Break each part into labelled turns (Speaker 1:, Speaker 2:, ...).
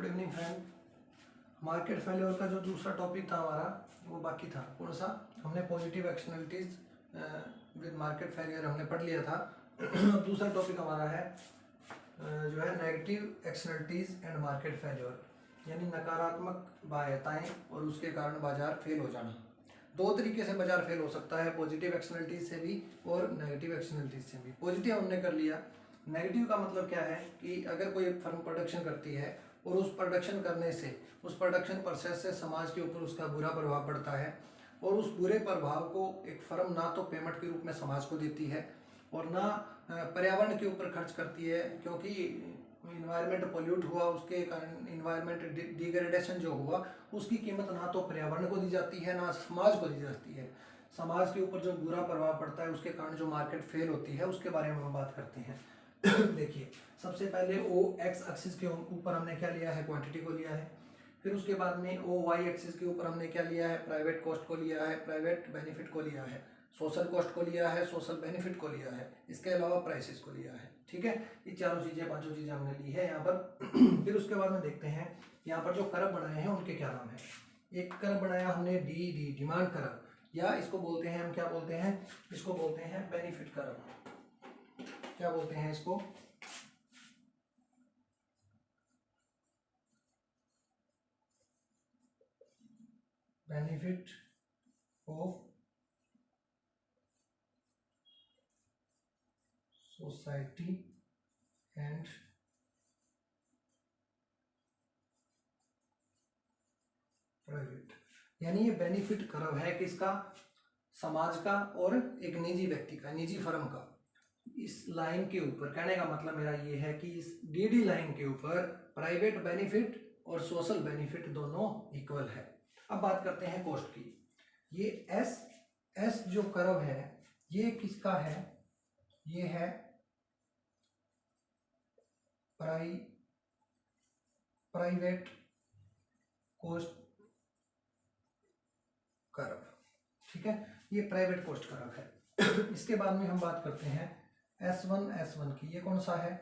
Speaker 1: Good evening friend. Market failure का जो दूसरा टॉपिक था हमारा वो बाकी था। कौन सा? हमने positive externalities with market failure हमने पढ़ लिया था। दूसरा टॉपिक हमारा है जो है negative externalities and market failure, यानी नकारात्मक बाध्यताएं और उसके कारण बाजार फेल हो जाना। दो तरीके से बाजार फेल हो सकता है, पॉजिटिव एक्सटर्नलिटीज से भी और नेगेटिव एक्सटर्नलिटीज से भी। पॉजिटिव हमने कर लिया। नेगेटिव का मतलब क्या है कि अगर कोई फर्म प्रोडक्शन करती है और उस प्रोडक्शन करने से, उस प्रोडक्शन प्रोसेस से समाज के ऊपर उसका बुरा प्रभाव पड़ता है और उस बुरे प्रभाव को एक फर्म ना तो पेमेंट के रूप में समाज को देती है और ना पर्यावरण के ऊपर खर्च करती है, क्योंकि इन्वायरमेंट पोल्यूट हुआ, उसके कारण इन्वायरमेंट डिग्रेडेशन जो हुआ उसकी कीमत ना तो पर्यावरण को दी जाती है ना समाज को दी जाती है। समाज के ऊपर जो बुरा प्रभाव पड़ता है उसके कारण जो मार्केट फेल होती है उसके बारे में हम बात करते हैं। देखिए, सबसे पहले ओ एक्स एक्सिस के ऊपर हमने क्या लिया है? क्वांटिटी को लिया है। फिर उसके बाद में ओ वाई एक्सिस के ऊपर हमने क्या लिया है? प्राइवेट कॉस्ट को लिया है, प्राइवेट बेनिफिट को लिया है, सोशल कॉस्ट को लिया है, सोशल बेनिफिट को लिया है, इसके अलावा प्राइसेस को लिया है। ठीक है, ये चारों चीज़ें, पांचों चीज़ें हमने ली है यहाँ पर। फिर उसके बाद में देखते हैं यहाँ पर जो कर्व बनाए हैं उनके क्या नाम है। एक कर्व बनाया हमने डी डिमांड कर्व, या इसको बोलते हैं, हम क्या बोलते हैं, इसको बोलते हैं बेनिफिट कर्व। क्या बोलते हैं इसको? Benefit of society and private, यानी ये बेनिफिट कर्व है किसका? समाज का और एक निजी व्यक्ति का, निजी फर्म का। इस लाइन के ऊपर, कहने का मतलब मेरा ये है कि इस डी लाइन के ऊपर प्राइवेट बेनिफिट और सोशल बेनिफिट दोनों इक्वल है। अब बात करते हैं कॉस्ट की। ये एस जो कर्व है ये किसका है? ये है प्राइवेट कॉस्ट कर्व। ठीक है, ये प्राइवेट कॉस्ट कर्व है। इसके बाद में हम बात करते हैं S1 की। ये कौन सा है?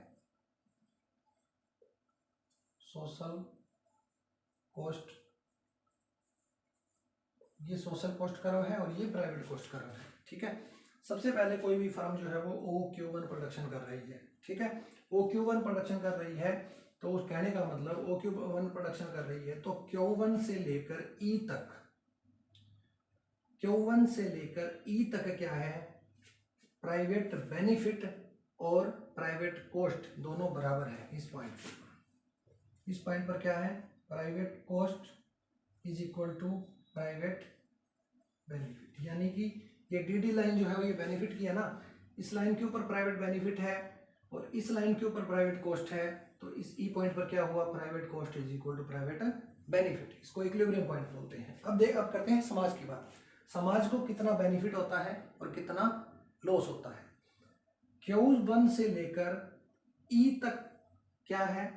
Speaker 1: Social cost. ये सोशल कॉस्ट कर्व है और ये प्राइवेट कॉस्ट कर्व है। ठीक है, सबसे पहले कोई भी फर्म जो है वो OQ1 प्रोडक्शन कर रही है। ठीक है, OQ1 प्रोडक्शन कर रही है तो उस कहने का मतलब OQ1 प्रोडक्शन कर रही है तो Q1 से लेकर E तक, Q1 से लेकर E तक क्या है? प्राइवेट बेनिफिट और प्राइवेट कॉस्ट दोनों बराबर है। इस पॉइंट पर, इस पॉइंट पर क्या है? Private cost is equal to private benefit, यानी कि ये डी लाइन जो है वो ये बेनिफिट की है ना, इस लाइन के ऊपर प्राइवेट बेनिफिट है और इस लाइन के ऊपर प्राइवेट कॉस्ट है, तो इस ई पॉइंट पर क्या हुआ? Private cost is equal to private benefit. इसको इक्विलिब्रियम पॉइंट बोलते हैं। अब करते हैं समाज की बात। समाज को कितना बेनिफिट होता है और कितना लॉस होता है? Q1 से लेकर E तक क्या है?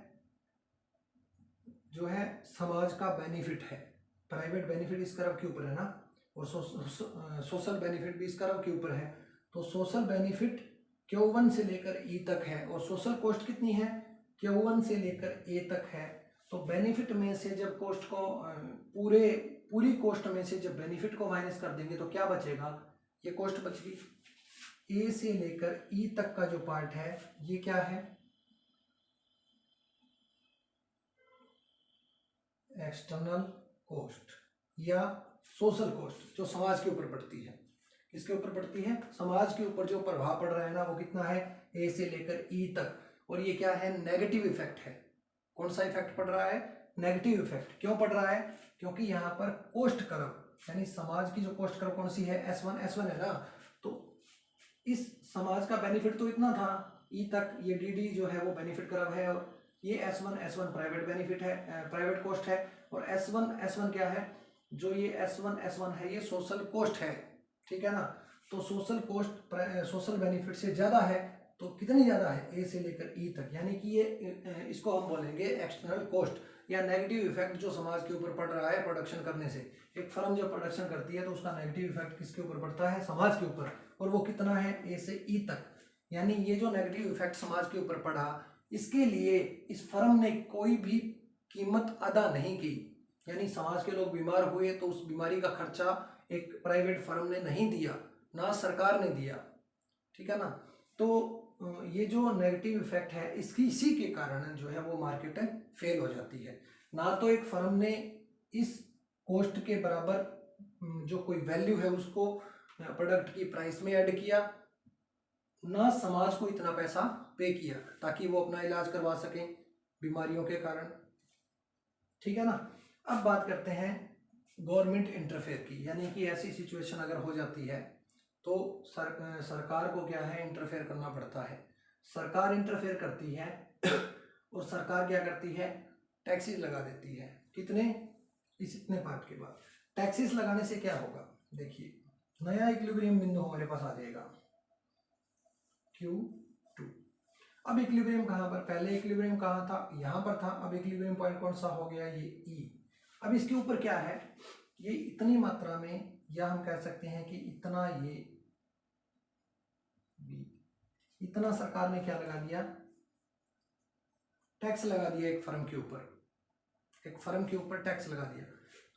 Speaker 1: जो है समाज का बेनिफिट है। प्राइवेट बेनिफिट इस कर्व के ऊपर है ना, और सोशल बेनिफिट भी इस कर्व के ऊपर है। तो सोशल बेनिफिट Q1 से लेकर E तक है और सोशल कॉस्ट कितनी है? Q1 से लेकर A तक है। तो बेनिफिट में से जब कॉस्ट को पूरी कॉस्ट में से जब बेनिफिट को माइनस कर देंगे तो क्या बचेगा? ये कॉस्ट बचेगी। A से लेकर E तक का जो पार्ट है ये क्या है? एक्सटर्नल कॉस्ट या सोशल कॉस्ट, जो समाज के ऊपर पड़ती है। किसके ऊपर पड़ती है? समाज के ऊपर जो प्रभाव पड़ रहा है ना वो कितना है? A से लेकर E तक। और ये क्या है? नेगेटिव इफेक्ट है। कौन सा इफेक्ट पड़ रहा है? Negative effect. क्यों पड़ रहा है? क्योंकि यहाँ पर कॉस्ट कर्व, यानी समाज की जो कॉस्ट कर्व कौन सी है? S1 है ना, तो इस समाज का बेनिफिट तो इतना था E तक, ये डी जो है वो बेनिफिट कर्व है, और ये S1 प्राइवेट बेनिफिट है, प्राइवेट कॉस्ट है, और S1 क्या है? जो ये S1 है ये सोशल कॉस्ट है। ठीक है ना, तो सोशल कॉस्ट सोशल बेनिफिट से ज्यादा है। तो कितनी ज्यादा है? A से लेकर E तक, यानी कि ये इसको हम बोलेंगे एक्सटर्नल कॉस्ट या नेगेटिव इफेक्ट जो समाज के ऊपर पड़ रहा है प्रोडक्शन करने से। एक फर्म जब प्रोडक्शन करती है तो उसका नेगेटिव इफेक्ट किसके ऊपर पड़ता है? समाज के ऊपर। और वो कितना है? A से E तक। यानी ये जो नेगेटिव इफेक्ट समाज के ऊपर पड़ा, इसके लिए इस फर्म ने कोई भी कीमत अदा नहीं की, यानी समाज के लोग बीमार हुए तो उस बीमारी का खर्चा एक प्राइवेट फर्म ने नहीं दिया, ना सरकार ने दिया, ठीक है ना। तो ये जो नेगेटिव इफेक्ट है इसी के कारण जो है वो मार्केट फेल हो जाती है। ना तो एक फर्म ने इस कॉस्ट के बराबर जो कोई वैल्यू है उसको प्रोडक्ट की प्राइस में ऐड किया, ना समाज को इतना पैसा पे किया ताकि वो अपना इलाज करवा सकें बीमारियों के कारण, ठीक है ना। अब बात करते हैं गवर्नमेंट इंटरफेयर की, यानी कि ऐसी सिचुएशन अगर हो जाती है तो सरकार को क्या है, इंटरफेयर करना पड़ता है। सरकार इंटरफेयर करती है और सरकार क्या करती है, टैक्सेस लगा देती है। कितने, इतने पार्ट के बाद टैक्सेस लगाने से क्या होगा, देखिए नया इक्विलिब्रियम बिंदु हमारे पास आ जाएगा Q2। अब इक्विलिब्रियम कहाँ पर, पहले इक्विलिब्रियम कहाँ था, यहाँ पर था। अब इक्विलिब्रियम पॉइंट कौन सा हो गया, ये E। अब इसके ऊपर क्या है, ये इतनी मात्रा में, या हम कह सकते हैं कि इतना, ये B, इतना सरकार ने क्या लगा दिया, टैक्स लगा दिया एक फर्म के ऊपर, एक फर्म के ऊपर टैक्स लगा दिया।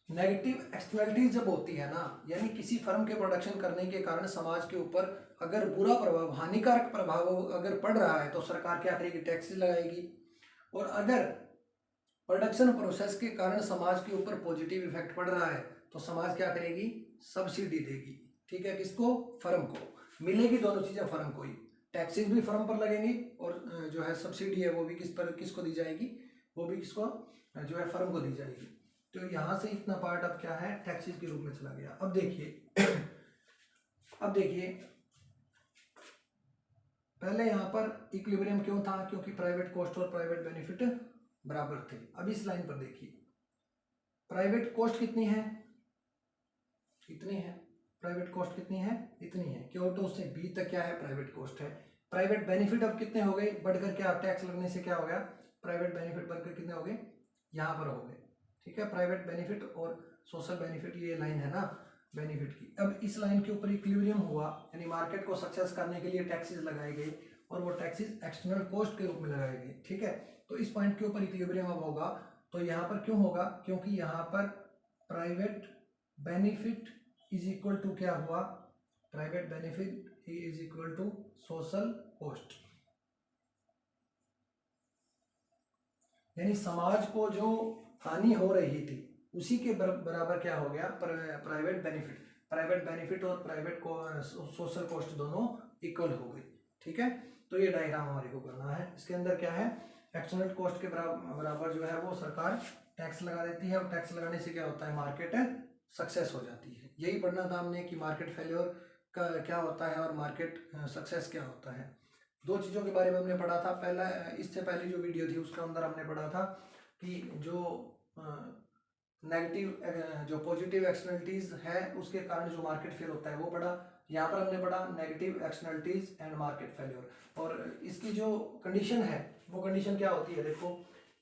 Speaker 1: नेगेटिव एक्सटर्नलिटीज जब होती है ना, यानी किसी फर्म के प्रोडक्शन करने के कारण समाज के ऊपर अगर बुरा प्रभाव, हानिकारक प्रभाव अगर पड़ रहा है तो सरकार क्या करेगी, टैक्सेस लगाएगी। और अगर प्रोडक्शन प्रोसेस के कारण समाज के ऊपर पॉजिटिव इफेक्ट पड़ रहा है तो समाज क्या करेगी, सब्सिडी देगी, ठीक है, किसको, फर्म को। मिलेगी दोनों चीजें फर्म को ही, टैक्सेस भी फर्म पर लगेंगी और जो है सब्सिडी है वो भी किसको दी जाएगी, वो भी किसको, जो है फर्म को दी जाएगी। तो यहाँ से इतना पार्ट अब क्या है, टैक्सेस के रूप में चला गया। अब देखिए अब देखिए पहले यहाँ पर इक्विलिब्रियम क्यों था, क्योंकि प्राइवेट कॉस्ट और प्राइवेट बेनिफिट बराबर थे। अब इस लाइन पर देखिए प्राइवेट कॉस्ट कितनी है, इतनी है, प्राइवेट कॉस्ट कितनी है, इतनी है। Q2 से B तक क्या है, प्राइवेट कॉस्ट है। प्राइवेट बेनिफिट अब कितने हो गए, बढ़कर क्या, टैक्स लगने से क्या हो गया, प्राइवेट बेनिफिट बढ़कर कितने हो गए, यहाँ पर हो गए, ठीक है। प्राइवेट बेनिफिट और सोशल बेनिफिट, ये लाइन है ना बेनिफिट की। अब इस लाइन के ऊपर इक्विलिब्रियम हुआ, यानी मार्केट को सक्सेस करने के लिए टैक्सेस लगाए गए और वो टैक्सेस एक्सटर्नल कॉस्ट के रूप में लगाए गए, ठीक है। तो इस पॉइंट के ऊपर इक्विलिब्रियम अब होगा, तो यहाँ पर क्यों होगा, क्योंकि यहाँ पर private benefit is equal to क्या हुआ, private benefit is equal to social cost, यानी समाज को जो हानि हो रही थी उसी के बराबर क्या हो गया, प्राइवेट बेनिफिट। प्राइवेट बेनिफिट और प्राइवेट सोशल कॉस्ट दोनों इक्वल हो गई, ठीक है। तो ये डायग्राम हमारे को करना है। इसके अंदर क्या है, एक्सटर्नल कॉस्ट के बराबर जो है वो सरकार टैक्स लगा देती है और टैक्स लगाने से क्या होता है, मार्केट सक्सेस हो जाती है। यही पढ़ना था हमने कि मार्केट फेल्योर का क्या होता है और मार्केट सक्सेस क्या होता है। दो चीज़ों के बारे में हमने पढ़ा था। पहला, इससे पहले जो वीडियो थी उसके अंदर हमने पढ़ा था कि जो नेगेटिव जो पॉजिटिव एक्सटर्नलिटीज है उसके कारण जो मार्केट फेल होता है वो पढ़ा। यहाँ पर हमने पढ़ा negative externalities and market failure. और इसकी जो कंडीशन है वो कंडीशन क्या होती है, देखो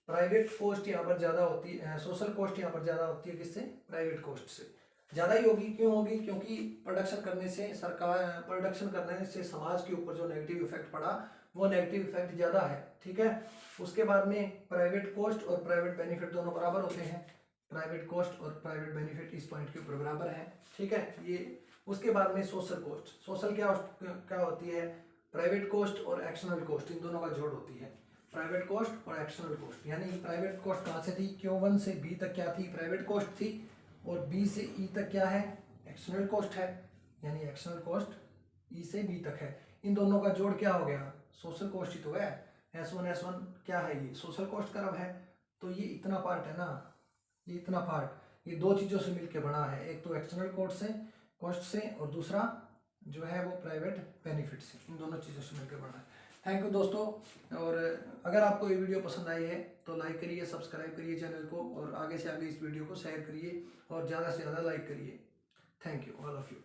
Speaker 1: प्राइवेट कॉस्ट यहाँ पर ज़्यादा होती है, सोशल कॉस्ट यहाँ पर ज़्यादा होती है, किससे, प्राइवेट कॉस्ट से ज़्यादा ही होगी। क्यों होगी, क्योंकि प्रोडक्शन करने से समाज के ऊपर जो नेगेटिव इफेक्ट पड़ा वो नेगेटिव इफेक्ट ज़्यादा है, ठीक है। उसके बाद में प्राइवेट कॉस्ट और प्राइवेट बेनिफिट दोनों बराबर होते हैं, प्राइवेट कॉस्ट और प्राइवेट बेनिफिट इस पॉइंट के ऊपर बराबर है, ठीक है ये। उसके बाद में सोशल कॉस्ट, सोशल क्या होती है, प्राइवेट कॉस्ट और एक्सटर्नल कॉस्ट, इन दोनों का जोड़ होती है, प्राइवेट कॉस्ट और एक्सटर्नल कॉस्ट। यानी प्राइवेट कॉस्ट कहाँ से थी, Q1 से B तक क्या थी, प्राइवेट कॉस्ट थी, और B से E तक क्या है, एक्सटर्नल कॉस्ट है, यानी एक्सटर्नल कॉस्ट E से B तक है। इन दोनों का जोड़ क्या हो गया, सोशल कॉस्ट ही तो है। S1 क्या है, ये सोशल कॉस्ट कर्व है। तो ये इतना पार्ट है ना, ये इतना पार्ट, ये दो चीज़ों से मिलकर बना है, एक तो एक्सटर्नल कॉस्ट से और दूसरा जो है वो प्राइवेट बेनिफिट से, इन दोनों चीज़ों से मिलकर बना है। थैंक यू दोस्तों। और अगर आपको ये वीडियो पसंद आई है तो लाइक करिए, सब्सक्राइब करिए चैनल को, और आगे से आगे इस वीडियो को शेयर करिए और ज़्यादा से ज़्यादा लाइक करिए। Thank you all of you.